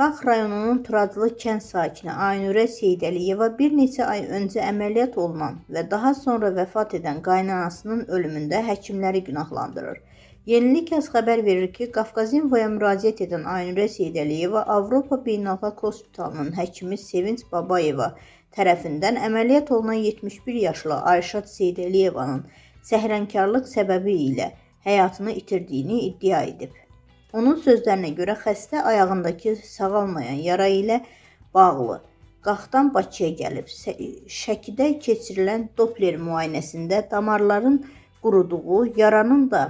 Qax rayonunun Turaclı kənd sakini Aynurə Seydəliyeva bir neçə ay öncə əməliyyat olunan və daha sonra vəfat edən qaynanasının ölümündə həkimləri günahlandırır. Yenilik az xəbər verir ki, Qafqazinvoya müraciət edən Aynurə Seydəliyeva Avropa Beynəlxalq Hospitalının həkimi Sevinç Babayeva tərəfindən əməliyyat olunan 71 yaşlı Ayşat Seydəliyevanın səhrənkarlıq səbəbi ilə həyatını itirdiyini iddia edib. Onun sözlərinə görə xəstə ayağındakı sağalmayan yara ilə bağlı Qaxdan Bakıya gəlib. Şəkidə keçirilən Doppler müayinəsində damarların quruduğu, yaranın da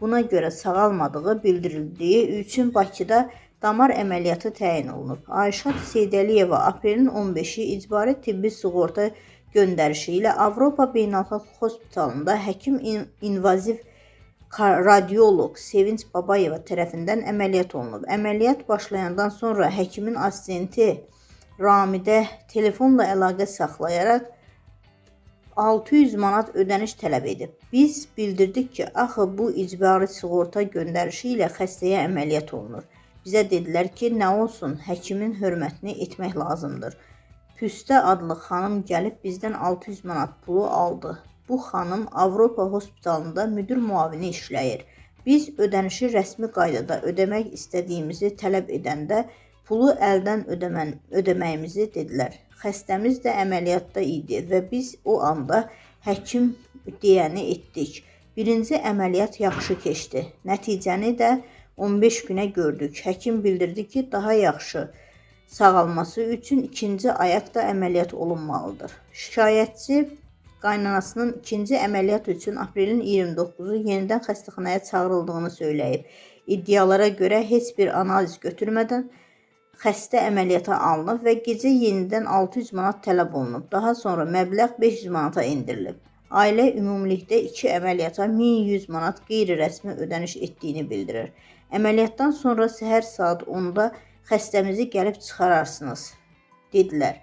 buna görə sağalmadığı bildirildiyi üçün Bakıda damar əməliyyatı təyin olunub. Ayşat Seydəliyeva aprelin 15-i icbari tibbi sığorta göndərişi ilə Avropa Beynəlxalq Hospitalında həkim invaziv radioloq Sevinç Babayeva tərəfindən əməliyyat olunub. Əməliyyat başlayandan sonra həkimin assistenti Ramidə telefonla əlaqə saxlayaraq 600 manat ödəniş tələb edib. Biz bildirdik ki, axı bu icbari sığorta göndərişi ilə xəstəyə əməliyyat olunur. Bizə dedilər ki, nə olsun, həkimin hörmətini etmək lazımdır. Püstə adlı xanım gəlib bizdən 600 manat pulu aldı. Bu xanım Avropa Hospitalında müdir müavini işləyir. Biz ödənişi rəsmi qaydada ödəmək istədiyimizi tələb edəndə pulu əldən ödəməyimizi dedilər. Xəstəmiz də əməliyyatda idi və biz o anda həkim deyəni etdik. Birinci əməliyyat yaxşı keçdi. Nəticəni də 15 günə gördük. Həkim bildirdi ki, daha yaxşı sağalması üçün ikinci ayaqda əməliyyat olunmalıdır. Şikayətçi qaynanasının ikinci əməliyyat üçün aprelin 29-u yenidən xəstəxanaya çağırıldığını söyləyib. İddialara görə heç bir analiz götürmədən xəstə əməliyyata alınıb və gecə yenidən 600 manat tələb olunub. Daha sonra məbləğ 500 manata endirilib. Ailə ümumilikdə 2 əməliyyata 1100 manat qeyri-rəsmi ödəniş etdiyini bildirir. Əməliyyatdan sonra səhər saat 10-da xəstəmizi gəlib çıxararsınız, dedilər.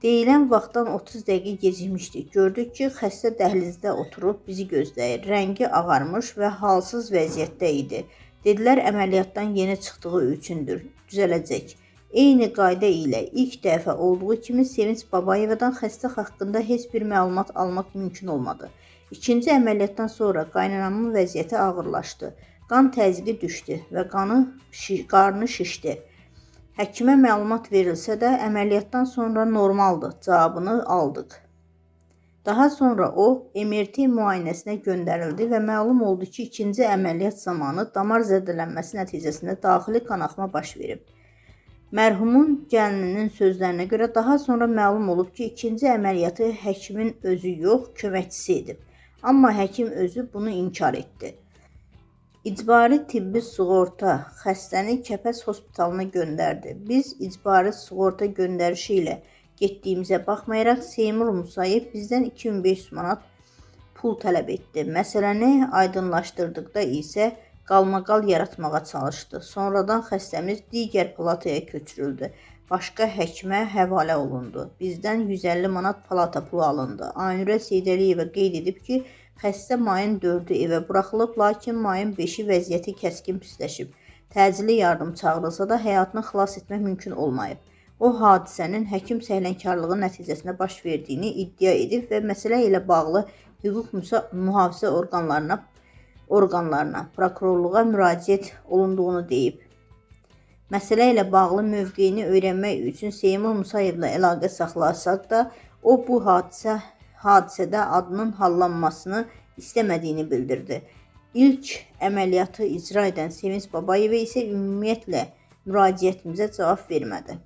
Deyilən vaxtdan 30 dəqiqə gecikmişdik. Gördük ki, xəstə dəhlizdə oturub bizi gözləyir. Rəngi ağarmış və halsız vəziyyətdə idi. Dedilər, əməliyyatdan yeni çıxdığı üçündür, düzələcək. Eyni qayda ilə ilk dəfə olduğu kimi Sevinç Babayevadan xəstə haqqında heç bir məlumat almaq mümkün olmadı. İkinci əməliyyatdan sonra qaynanamın vəziyyəti ağırlaşdı. Qan təzyiqi düşdü və qarnı şişdi. Həkimə məlumat verilsə də əməliyyatdan sonra normaldır cavabını aldıq. Daha sonra o MRT müayinəsinə göndərildi və məlum oldu ki, ikinci əməliyyat zamanı damar zədələnməsi nəticəsində daxili qanaxma baş verib. Mərhumun gəlininin sözlərinə görə daha sonra məlum olub ki, ikinci əməliyyatı həkimin özü yox, köməkçisi edib. Amma həkim özü bunu inkar etdi. İcbari tibbi sığorta xəstəni Kəpəz Hospitalına göndərdi. Biz icbari sığorta göndərişi ilə getdiyimizə baxmayaraq Seymur Musayev bizdən 2500 manat pul tələb etdi. Məsələni aydınlaşdırdıqda isə qalmaqal yaratmağa çalışdı. Sonradan xəstəmiz digər palataya köçürüldü. Başqa həkimə həvalə olundu. Bizdən 150 manat palata pulu alındı. Aynurə Seydəliyeva qeyd edib ki, xəstə mayın 4-ü evə buraxılıb, lakin mayın 5-i vəziyyəti kəskin pisləşib. Təcili yardım çağırılsa da həyatını xilas etmək mümkün olmayıb. O, hadisənin həkim səhlənkarlığı nəticəsində baş verdiyini iddia edib və məsələ ilə bağlı hüquq mühafizə orqanlarına, prokurorluğa müraciət olunduğunu deyib. Məsələ ilə bağlı mövqeyini öyrənmək üçün Seymur Musayevlə əlaqə saxlasaq da, o bu hadisədə adının hallanmasını istəmədiyini bildirdi. İlk əməliyyatı icra edən Sevinç Babayeva isə ümumiyyətlə müraciətimizə cavab vermədi.